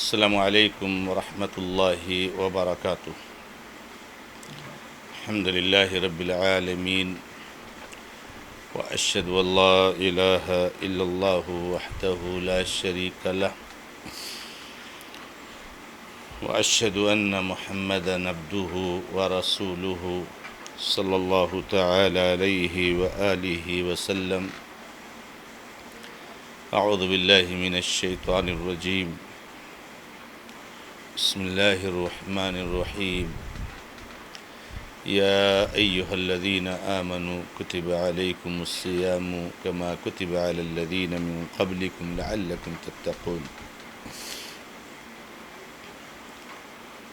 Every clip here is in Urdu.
السلام علیکم ورحمۃ اللہ وبرکاتہ۔ الحمد للہ رب العالمین واشہد ان لا الہ الا اللہ وحدہ لا شریک لہ واشہد ان محمدا عبدہ ورسولہ صلی اللہ تعالی علیہ وآلہ وسلم۔ اعوذ باللہ من الشیطان الرجیم، بسم اللہ الرحمن الرحیم۔ یا ایہا الذین آمنوا کتب علیکم الصیام کما کتب علی الذین من قبلکم لعلکم تتقون۔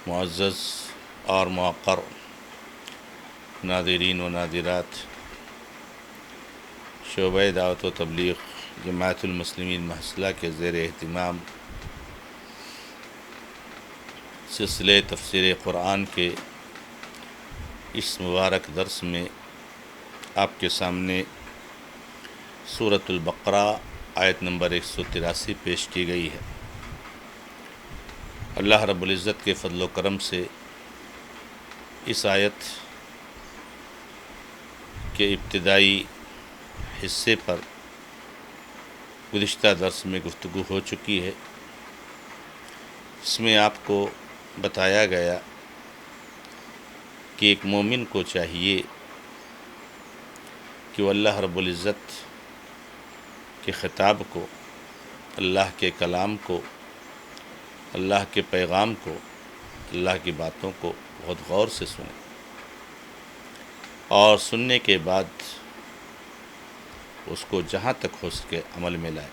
معزز اور موقر ناظرین و ناظرات، شعبہ دعوت و تبلیغ جماعت المسلمین محصلہ کے زیر اہتمام سلسلہ تفسیر قرآن کے اس مبارک درس میں آپ کے سامنے سورۃ البقرہ آیت نمبر 183 پیش کی گئی ہے۔ اللہ رب العزت کے فضل و کرم سے اس آیت کے ابتدائی حصے پر گزشتہ درس میں گفتگو ہو چکی ہے۔ اس میں آپ کو بتایا گیا کہ ایک مومن کو چاہیے کہ وہ اللہ رب العزت کے خطاب کو، اللہ کے کلام کو، اللہ کے پیغام کو، اللہ کی باتوں کو بہت غور سے سنے اور سننے کے بعد اس کو جہاں تک ہو سکے عمل میں لائے۔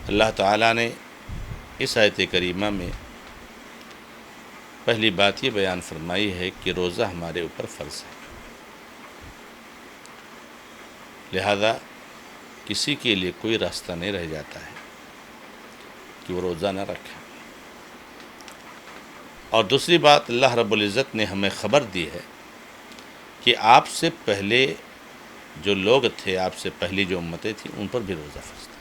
اللہ تعالیٰ نے اس آیت کریمہ میں پہلی بات یہ بیان فرمائی ہے کہ روزہ ہمارے اوپر فرض ہے، لہذا کسی کے لیے کوئی راستہ نہیں رہ جاتا ہے کہ وہ روزہ نہ رکھے۔ اور دوسری بات، اللہ رب العزت نے ہمیں خبر دی ہے کہ آپ سے پہلے جو لوگ تھے، آپ سے پہلی جو امتیں تھیں، ان پر بھی روزہ فرض تھا۔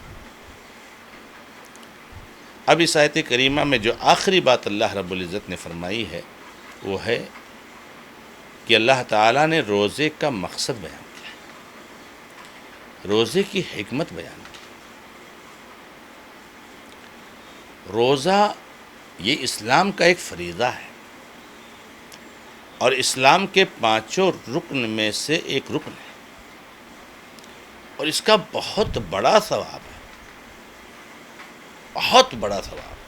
اب اس آیت کریمہ میں جو آخری بات اللہ رب العزت نے فرمائی ہے وہ ہے کہ اللہ تعالیٰ نے روزے کا مقصد بیان کیا ہے، روزے کی حکمت بیان کی۔ روزہ یہ اسلام کا ایک فریضہ ہے اور اسلام کے 5 رکن میں سے ایک رکن ہے، اور اس کا بہت بڑا ثواب ہے، بہت بڑا ثواب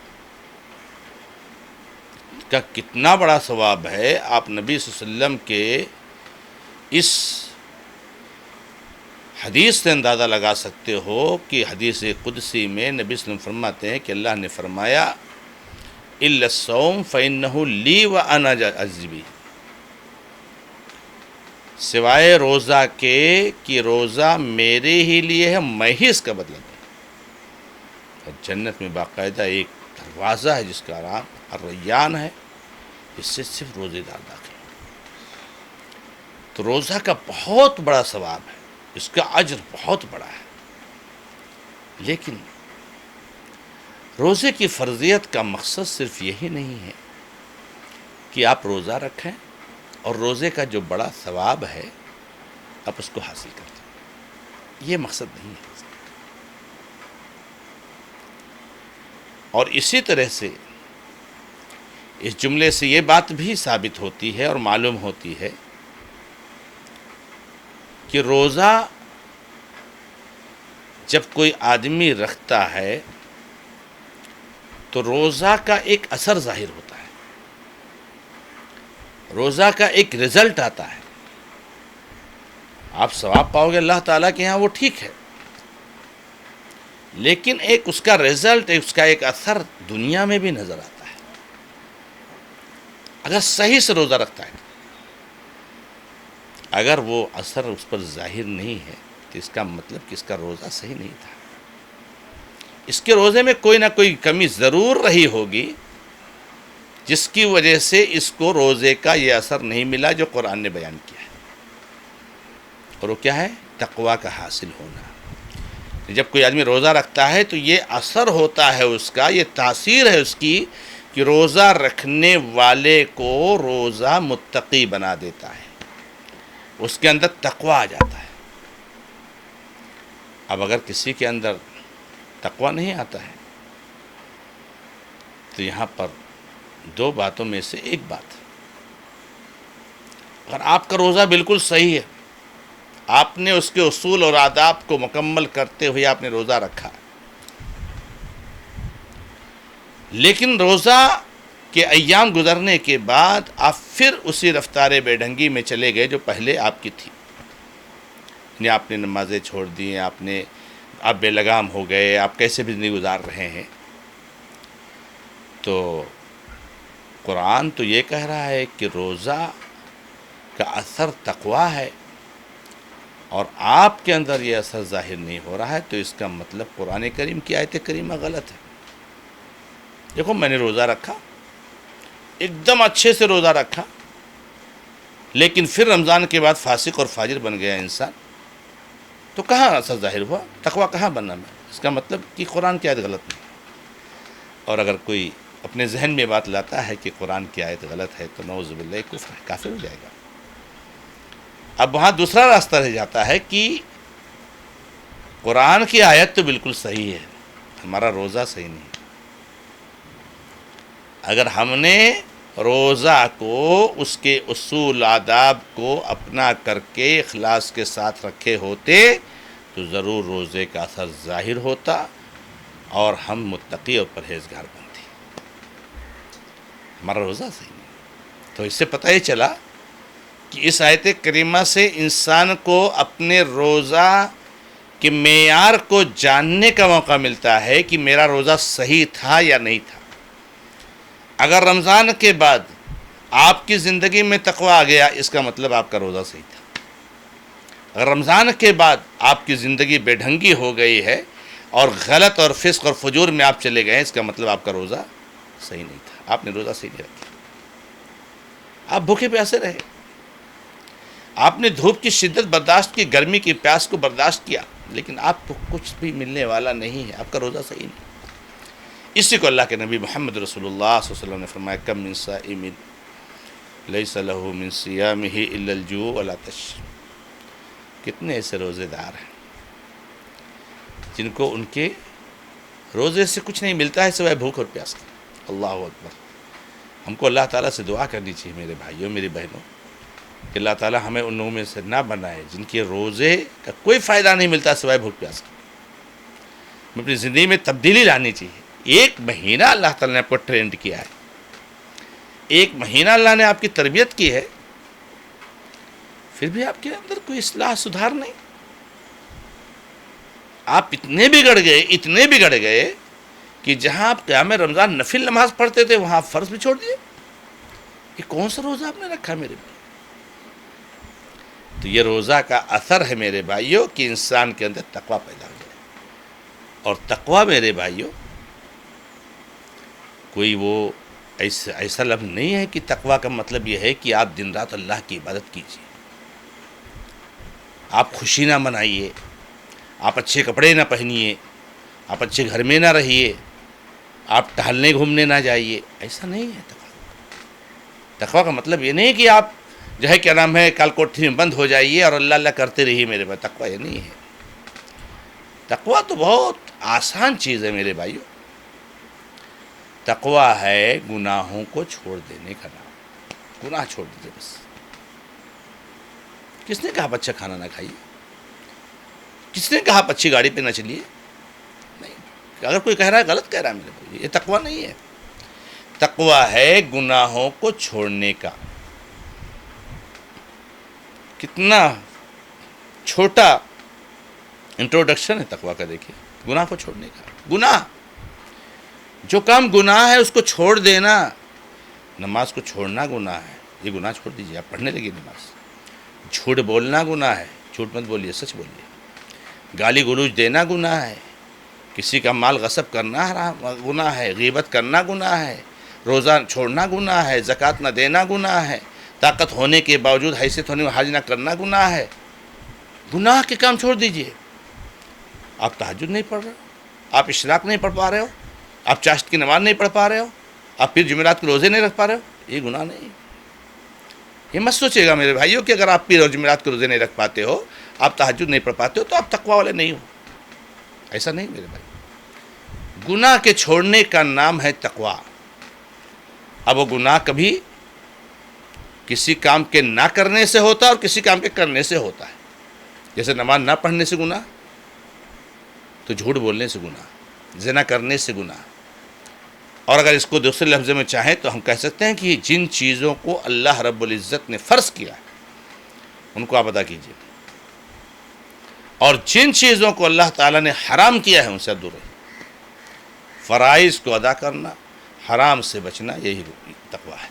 کا کتنا بڑا ثواب ہے آپ نبی صلی اللہ علیہ وسلم کے اس حدیث سے اندازہ لگا سکتے ہو کہ حدیث قدسی میں نبی صلی اللہ علیہ وسلم فرماتے ہیں کہ اللہ نے فرمایا الا الصوم فإنه لی وأنا أجزی بہ، سوائے روزہ کے کہ روزہ میرے ہی لیے ہے، میں ہی اس کا بدلہ دوں۔ جنت میں باقاعدہ ایک دروازہ ہے جس کا نام الریان ہے، اس سے صرف روزے دار داخل ہیں۔ تو روزہ کا بہت بڑا ثواب ہے، اس کا اجر بہت بڑا ہے، لیکن روزے کی فرضیت کا مقصد صرف یہی نہیں ہے کہ آپ روزہ رکھیں اور روزے کا جو بڑا ثواب ہے آپ اس کو حاصل کر لیں، یہ مقصد نہیں ہے۔ اور اسی طرح سے اس جملے سے یہ بات بھی ثابت ہوتی ہے اور معلوم ہوتی ہے کہ روزہ جب کوئی آدمی رکھتا ہے تو روزہ کا ایک اثر ظاہر ہوتا ہے، روزہ کا ایک رزلٹ آتا ہے، آپ ثواب پاؤ گے اللہ تعالیٰ کے ہاں، وہ ٹھیک ہے، لیکن ایک اس کا رزلٹ، اس کا ایک اثر دنیا میں بھی نظر آتا ہے اگر صحیح سے روزہ رکھتا ہے۔ اگر وہ اثر اس پر ظاہر نہیں ہے تو اس کا مطلب کہ اس کا روزہ صحیح نہیں تھا، اس کے روزے میں کوئی نہ کوئی کمی ضرور رہی ہوگی جس کی وجہ سے اس کو روزے کا یہ اثر نہیں ملا جو قرآن نے بیان کیا ہے، اور وہ کیا ہے؟ تقویٰ کا حاصل ہونا، جب کوئی آدمی روزہ رکھتا ہے تو یہ اثر ہوتا ہے اس کا، یہ تاثیر ہے اس کی کہ روزہ رکھنے والے کو روزہ متقی بنا دیتا ہے، اس کے اندر تقوی آ جاتا ہے۔ اب اگر کسی کے اندر تقوی نہیں آتا ہے تو یہاں پر دو باتوں میں سے ایک بات، اگر آپ کا روزہ بالکل صحیح ہے، آپ نے اس کے اصول اور آداب کو مکمل کرتے ہوئے آپ نے روزہ رکھا، لیکن روزہ کے ایام گزرنے کے بعد آپ پھر اسی رفتار بے ڈھنگی میں چلے گئے جو پہلے آپ کی تھی، یعنی آپ نے نمازیں چھوڑ دی، آپ بے لگام ہو گئے، آپ کیسے بھی زندگی گزار رہے ہیں، تو قرآن تو یہ کہہ رہا ہے کہ روزہ کا اثر تقوی ہے، اور آپ کے اندر یہ اثر ظاہر نہیں ہو رہا ہے، تو اس کا مطلب قرآن کریم کی آیت کریمہ غلط ہے۔ دیکھو، میں نے روزہ رکھا، ایک دم اچھے سے روزہ رکھا، لیکن پھر رمضان کے بعد فاسق اور فاجر بن گیا انسان، تو کہاں اثر ظاہر ہوا؟ تقوی کہاں بننا میں؟ اس کا مطلب کہ قرآن کی آیت غلط نہیں۔ اور اگر کوئی اپنے ذہن میں بات لاتا ہے کہ قرآن کی آیت غلط ہے تو نعوذ باللہ کفر ہے، کافر ہو جائے گا۔ اب وہاں دوسرا راستہ رہ جاتا ہے کہ قرآن کی آیت تو بالکل صحیح ہے، ہمارا روزہ صحیح نہیں ہے۔ اگر ہم نے روزہ کو اس کے اصول آداب کو اپنا کر کے اخلاص کے ساتھ رکھے ہوتے تو ضرور روزے کا اثر ظاہر ہوتا اور ہم متقی اور پرہیزگار بنتے۔ ہمارا روزہ صحیح نہیں، تو اس سے پتہ یہ چلا کہ اس آیت کریمہ سے انسان کو اپنے روزہ کے معیار کو جاننے کا موقع ملتا ہے کہ میرا روزہ صحیح تھا یا نہیں تھا۔ اگر رمضان کے بعد آپ کی زندگی میں تقوی آ گیا، اس کا مطلب آپ کا روزہ صحیح تھا۔ اگر رمضان کے بعد آپ کی زندگی بے ڈھنگی ہو گئی ہے اور غلط اور فسق اور فجور میں آپ چلے گئے، اس کا مطلب آپ کا روزہ صحیح نہیں تھا، آپ نے روزہ صحیح نہیں رکھا، آپ بھوکے پیاسے رہے، آپ نے دھوپ کی شدت برداشت کی، گرمی کی پیاس کو برداشت کیا، لیکن آپ کو کچھ بھی ملنے والا نہیں ہے، آپ کا روزہ صحیح نہیں۔ اسی کو اللہ کے نبی محمد رسول اللہ صلی اللہ علیہ وسلم نے فرمایا، کم من صائم لیس لہ من صیامہ الا الجوع والعطش۔ کتنے ایسے روزے دار ہیں جن کو ان کے روزے سے کچھ نہیں ملتا ہے سوائے بھوک اور پیاس کا۔ اللہ اکبر۔ ہم کو اللہ تعالیٰ سے دعا کرنی چاہیے میرے بھائیوں میری بہنوں کہ اللہ تعالیٰ ہمیں ان لوگوں میں سے نہ بنائے جن کے روزے کا کوئی فائدہ نہیں ملتا سوائے بھوک پیاس کا۔ ہمیں اپنی زندگی میں تبدیلی لانی چاہیے۔ ایک مہینہ اللہ تعالیٰ نے آپ کو ٹرینڈ کیا ہے، ایک مہینہ اللہ نے آپ کی تربیت کی ہے، پھر بھی آپ کے اندر کوئی اصلاح سدھار نہیں۔ آپ اتنے بگڑ گئے کہ جہاں آپ قیام رمضان نفل نماز پڑھتے تھے وہاں آپ فرض بھی چھوڑ دیے۔ یہ کون سا روزہ آپ نے رکھا میرے بھائی؟ تو یہ روزہ کا اثر ہے میرے بھائیوں کہ انسان کے اندر تقوی پیدا ہو جائے، اور تقوی میرے بھائیوں کوئی وہ ایسا لفظ نہیں ہے کہ تقوی کا مطلب یہ ہے کہ آپ دن رات اللہ کی عبادت کیجیے، آپ خوشی نہ منائیے، آپ اچھے کپڑے نہ پہنیے، آپ اچھے گھر میں نہ رہیے، آپ ٹہلنے گھومنے نہ جائیے، ایسا نہیں ہے تقوی۔ تقوی کا مطلب یہ نہیں کہ آپ جو ہے کیا نام ہے کال کوٹھی میں بند ہو جائیے اور اللہ اللہ کرتے رہیے میرے بھائی، تقوی یہ نہیں ہے۔ تقوی تو بہت آسان چیز ہے میرے بھائیوں۔ تقوی ہے گناہوں کو چھوڑ دینے کا نام، گناہ چھوڑ دیجیے بس۔ کس نے کہا آپ اچھا کھانا نہ کھائیے؟ کس نے کہا آپ اچھی گاڑی پہ نہ چلیے؟ نہیں، اگر کوئی کہہ رہا ہے غلط کہہ رہا ہے میرے بھائی، یہ تقوی نہیں ہے۔ تقوی ہے گناہوں کو چھوڑنے کا۔ کتنا چھوٹا انٹروڈکشن ہے تقوی کا، دیکھیے، گناہ کو چھوڑنے کا۔ گناہ، جو کام گناہ ہے اس کو چھوڑ دینا۔ نماز کو چھوڑنا گناہ ہے، یہ گناہ چھوڑ دیجیے، آپ پڑھنے لگیے نماز۔ جھوٹ بولنا گناہ ہے، جھوٹ مت بولیے، سچ بولیے۔ گالی گلوچ دینا گناہ ہے، کسی کا مال غصب کرنا گناہ ہے، غیبت کرنا گناہ ہے، روزہ چھوڑنا گناہ ہے، زکوٰۃ نہ دینا گناہ ہے، طاقت ہونے کے باوجود حیثیت ہونے میں حج نہ کرنا گناہ ہے۔ گناہ کے کام چھوڑ دیجیے۔ آپ تہجد نہیں پڑھ رہے ہو، آپ اشراق نہیں پڑھ پا رہے ہو، آپ چاشت کی نماز نہیں پڑھ پا رہے ہو، آپ پھر جمعرات کے روزے نہیں رکھ پا رہے ہو، یہ گناہ نہیں. یہ مت سوچے گا میرے بھائیوں کہ اگر آپ پیر اور جمعرات کے روزے نہیں رکھ پاتے ہو، آپ تہجد نہیں پڑھ پاتے ہو تو آپ تقوی والے نہیں ہو. ایسا نہیں میرے بھائی. گناہ کے چھوڑنے کا نام ہے تقوی. اب وہ گناہ کبھی کسی کام کے نہ کرنے سے ہوتا ہے اور کسی کام کے کرنے سے ہوتا ہے. جیسے نماز نہ پڑھنے سے گناہ، تو جھوٹ بولنے سے گناہ، زنا کرنے سے گناہ. اور اگر اس کو دوسرے لفظ میں چاہیں تو ہم کہہ سکتے ہیں کہ جن چیزوں کو اللہ رب العزت نے فرض کیا ہے ان کو آپ ادا کیجیے، اور جن چیزوں کو اللہ تعالیٰ نے حرام کیا ہے ان سے دور رہیے. فرائض کو ادا کرنا، حرام سے بچنا، یہی تقوی ہے.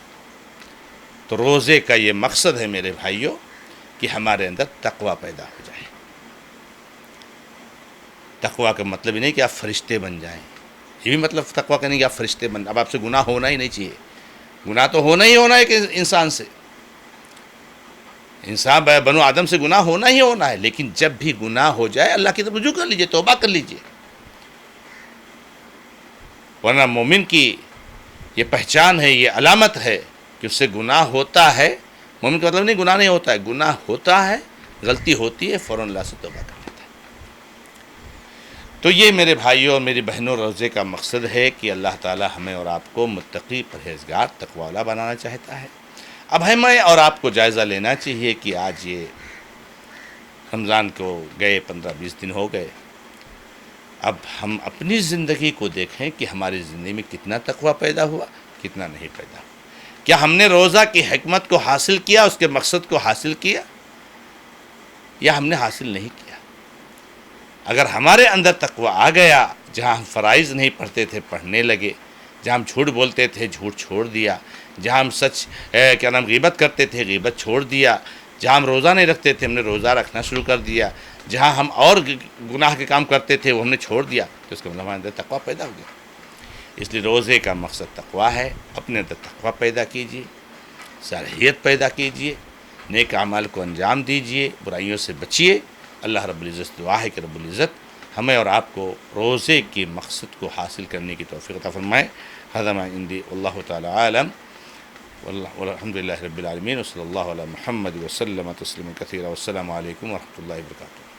تو روزے کا یہ مقصد ہے میرے بھائیوں کہ ہمارے اندر تقوی پیدا ہو جائے. تقوی کا مطلب ہی نہیں کہ آپ فرشتے بن جائیں، یہ بھی مطلب تقوی کا نہیں کہ آپ فرشتے بن. اب آپ سے گناہ ہونا ہی نہیں چاہیے. گناہ تو ہونا ہی ہونا ہے کہ انسان سے، انسان بنو آدم سے گناہ ہونا ہی ہونا ہے. لیکن جب بھی گناہ ہو جائے اللہ کی طرف رجوع کر لیجئے، توبہ کر لیجئے. ورنہ مومن کی یہ پہچان ہے، یہ علامت ہے کہ اس سے گناہ ہوتا ہے. مومن کا مطلب نہیں گناہ نہیں ہوتا ہے، گناہ ہوتا ہے، غلطی ہوتی ہے، فوراً اللہ سے توبہ کر لیتا ہے. تو یہ میرے بھائیوں اور میری بہنوں روزے کا مقصد ہے کہ اللہ تعالی ہمیں اور آپ کو متقی، پرہیزگار، تقوی والا بنانا چاہتا ہے. اب ہمیں اور آپ کو جائزہ لینا چاہیے کہ آج یہ رمضان کو گئے 15-20 دن ہو گئے. اب ہم اپنی زندگی کو دیکھیں کہ ہماری زندگی میں کتنا تقوی پیدا ہوا، کتنا نہیں پیدا ہوا. کیا ہم نے روزہ کی حکمت کو حاصل کیا، اس کے مقصد کو حاصل کیا، یا ہم نے حاصل نہیں کیا؟ اگر ہمارے اندر تقوی آ گیا، جہاں ہم فرائض نہیں پڑھتے تھے پڑھنے لگے، جہاں ہم جھوٹ بولتے تھے جھوٹ چھوڑ دیا، جہاں ہم غیبت کرتے تھے غیبت چھوڑ دیا، جہاں ہم روزہ نہیں رکھتے تھے ہم نے روزہ رکھنا شروع کر دیا، جہاں ہم اور گناہ کے کام کرتے تھے وہ ہم نے چھوڑ دیا، تو اس کا مطلب ہمارے اندر تقوی پیدا ہو گیا. اس لیے روزے کا مقصد تقوی ہے. اپنے اندر تقوی پیدا کیجیے، صالحیت پیدا کیجیے، نیک اعمال کو انجام دیجیے، برائیوں سے بچیے. اللہ رب العزت دعا ہے کہ رب العزت ہمیں اور آپ کو روزے کے مقصد کو حاصل کرنے کی توفیق عطا فرمائے. هذا ما عندي والله تعالى عالم، والحمد لله رب العالمين، وصلی اللہ علی محمد وسلم تسلیما کثیرا، والسلام علیکم ورحمۃ اللہ وبرکاتہ.